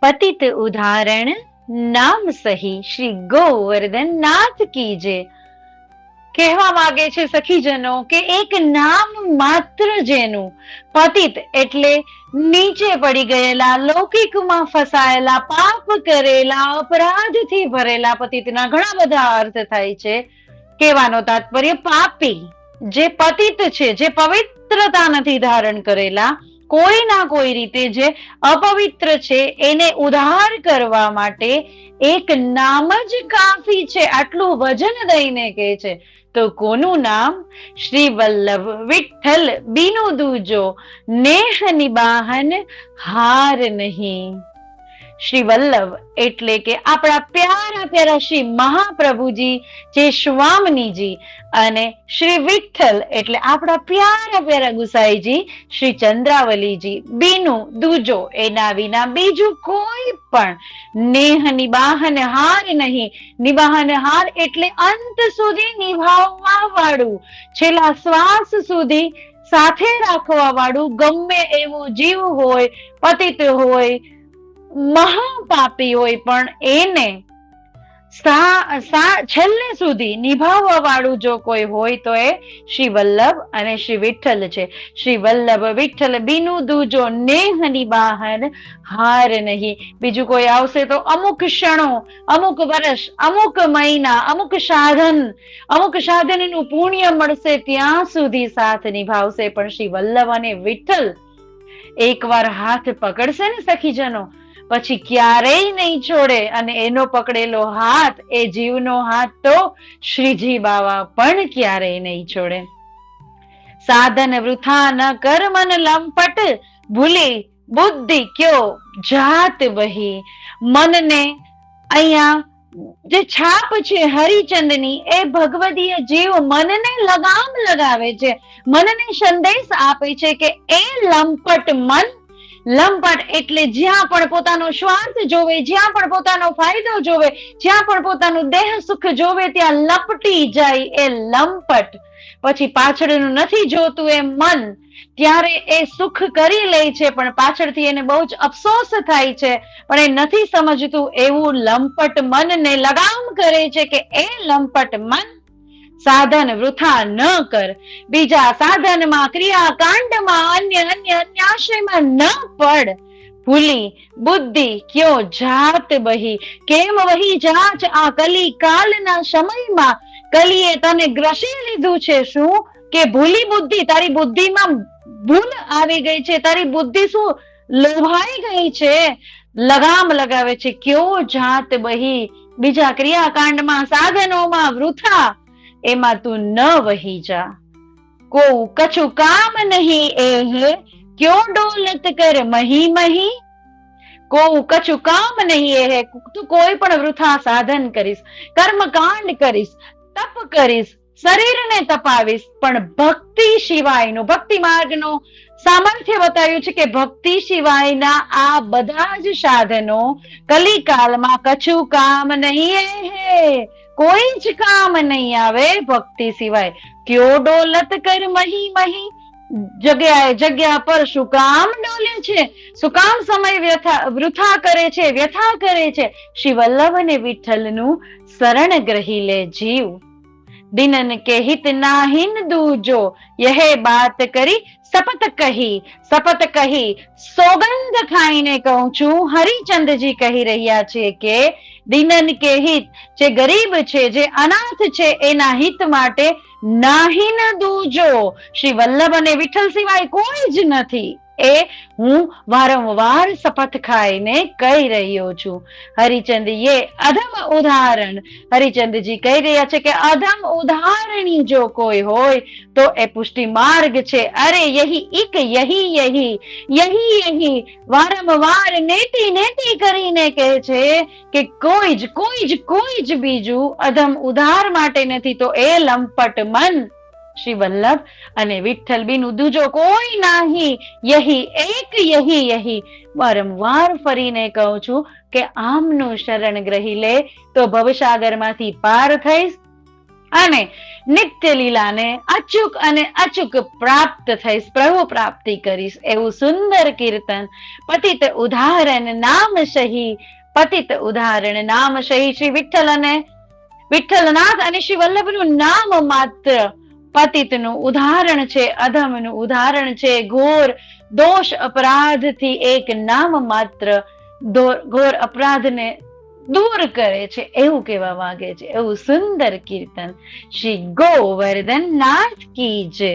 પતિત ઉદાહરણ નામ સહી શ્રી ગોવર્ધન નાથ કી જય. કહેવા માંગે છે સખીજનો કે એક નામ માત્ર જેનું, પતિત એટલે નીચે પડી ગયેલા, લૌકિકમાં ફસાયેલા, પાપ કરેલા, અપરાધથી ભરેલા. પતિતના ઘણા બધા અર્થ થાય છે. કહેવાનો તાત્પર્ય પાપી જે પતિત છે, જે પવિત્રતા નથી ધારણ કરેલા, કોઈ ના કોઈ રીતે જે અપવિત્ર છે, એને ઉદ્ધાર કરવા માટે એક નામ જ કાફી છે. આટલું વજન દઈને કહે છે. તો કોનું નામ? શ્રી વલ્લભ વિઠ્ઠલ બીનું દૂજો, નેહ નિબાહન હાર નહીં. શ્રી વલ્લભ એટલે કે આપણા પ્યારા પ્યારા શ્રી મહાપ્રભુજી જે સ્વામિનીજી, અને શ્રી વિઠ્ઠલ એટલે આપણા પ્યારા પ્યારા ગુસાઈજી શ્રી ચંદ્રાવલીજી. બીનું દૂજો, એના વિના બીજું કોઈ પણ. નેહ નિબાહન હાર નહીં. નિબાહન હાર એટલે અંત સુધી નિભાવવા વાળું, છેલ્લા શ્વાસ સુધી સાથે રાખવા વાળું. ગમે એવો જીવ હોય, પતિત હોય, મહાપાપી હોય, પણ એને છેલ્લે સુધી નિભાવવા વાળું જો કોઈ હોય તો એ શ્રી વલ્લભ અને શ્રી વિઠ્ઠલ છે. શ્રી વલ્લભ વિઠ્ઠલ બીનું દૂજો, નેહ નિબાહન હાર નહીં. બીજું કોઈ આવશે તો અમુક ક્ષણો, અમુક વર્ષ, અમુક મહિના, અમુક સાધનનું પુણ્ય મળશે, ત્યાં સુધી સાથ નિભાવશે. પણ શ્રી વલ્લભ અને વિઠ્ઠલ એકવાર હાથ પકડશે ને સખીજનો, પછી ક્યારેય નહીં છોડે. અને એનો પકડેલો હાથ, એ જીવનો હાથ તો શ્રીજી બાવા પણ ક્યારેય નહીં છોડે. સાધન વૃથા ન કર મન લંપટ, ભૂલી બુદ્ધિ ક્યો જાત વહી. મનને અહીંયા જે છાપ છે હરિચંદની, એ ભગવદીય જીવ મનને લગામ લગાવે છે, મનને સંદેશ આપે છે કે એ લંપટ મન, લંપટ એટલે જ્યાં પણ પોતાનો સ્વાર્થ જોવે, જ્યાં પણ પોતાનો ફાયદો જોવે, જ્યાં પણ પોતાનું દેહ સુખ જોવે, ત્યાં લપટી જાય એ લંપટ. પછી પાછળનું નથી જોતું એ મન, ત્યારે એ સુખ કરી લે છે, પણ પાછળથી એને બહુ જ અફસોસ થાય છે. પણ એ નથી સમજતું. એવું લંપટ મનને લગામ કરે છે કે એ લંપટ મન સાધન વૃથા ન કર. બીજા સાધનમાં, ક્રિયાકાંડમાં, અન્યાશ્રયમાં ન પડ. ભૂલી બુદ્ધિ ક્યો જાત બહી. કેમ વહી જાચ આ કલી કાલના સમયમાં? કલીએ તને ગ્રસી લીધું છે. શું કે ભૂલી બુદ્ધિ, તારી બુદ્ધિમાં ભૂલ આવી ગઈ છે, તારી બુદ્ધિ શું લોભાઈ ગઈ છે, લગામ લગાવે છે. ક્યો જાત બહી. બીજા ક્રિયાકાંડમાં, સાધનોમાં વૃથા, એમાં તું ન વહી જા. કો કછું કામ નહીં એ હે, ક્યો ડોલત કર મહી મહી. કો કછું કામ નહીં એ હે, તું કોઈ પણ વૃથા સાધન કરીશ, કર્મકાંડ કરીશ, તપ કરીશ, શરીરને તપાવીશ, પણ ભક્તિ સિવાયનું, ભક્તિ માર્ગનો સામર્થ્ય બતાવ્યું છે કે ભક્તિ સિવાયના આ બધા જ સાધનો કલિકાલમાં કછું કામ નહીં હે, કોઈ જ કામ નહીં આવે ભક્તિ સિવાય. ક્યો ડોલત કર મહી મહી. જગ્યાએ જગ્યા પર શું કામ ડોલે છે, શું કામ સમય વૃથા કરે છે, વ્યથા કરે છે. શ્રી વલ્લભ અને વિઠ્ઠલનું શરણ ગ્રહી લે જીવ. દિનન કે હિત નાહિન દૂજો, યહે બાત કરી શપથ કહી. શપથ કહી, સોગંદ ખાઈને કહું છું, હરિચંદજી કહી રહ્યા છે કે દિનન કે હિત, જે ગરીબ છે, જે અનાથ છે, એના હિત માટે નાહિન દૂજો. શ્રી વલ્લભ અને વિઠ્ઠલ સિવાય કોઈ જ નથી. એ હું વારંવાર શપથ ખાઈને કહી રહ્યો છું. હરિચંદજીએ અધમ ઉદાહરણ, હરિચંદજી કહી રહ્યા છે કે અધમ ઉદાહરણી જો કોઈ હોય તો એ પુષ્ટિ માર્ગ છે. અરે યહી એક, યહી યહી, યહી યહી, વારંવાર નેતી નેતી કરીને કહે છે કે કોઈ જ બીજું અધમ ઉદ્ધાર માટે નથી, તો એ લંપટ મન શ્રી વલ્લભ અને વિઠ્ઠલ બીનું દૂજો કોઈ નહીં. યહી એક, યહી યહી, વારંવાર ફરીને કહું છું કે આમનું શરણ ગ્રહી લે તો ભવસાગરમાંથી પાર થઈશ, અને નિત્ય લીલાને અચૂક અને અચૂક પ્રાપ્ત થઈશ, પ્રભુ પ્રાપ્તિ કરીશ એવું સુંદર કીર્તન પતિત ઉદાહરણ નામ સહી, પતિત ઉદાહરણ નામ સહી. શ્રી વિઠ્ઠલ અને વિઠ્ઠલનાથ અને શ્રી વલ્લભનું નામ માત્ર પતિતનું ઉદાહરણ છે, અધમનું ઉદાહરણ છે. ઘોર દોષ અપરાધથી એક નામ માત્ર ઘોર અપરાધને દૂર કરે છે એવું કહેવા માંગે છે. એવું સુંદર કીર્તન. શ્રી ગોવર્ધન નાથ કી જય.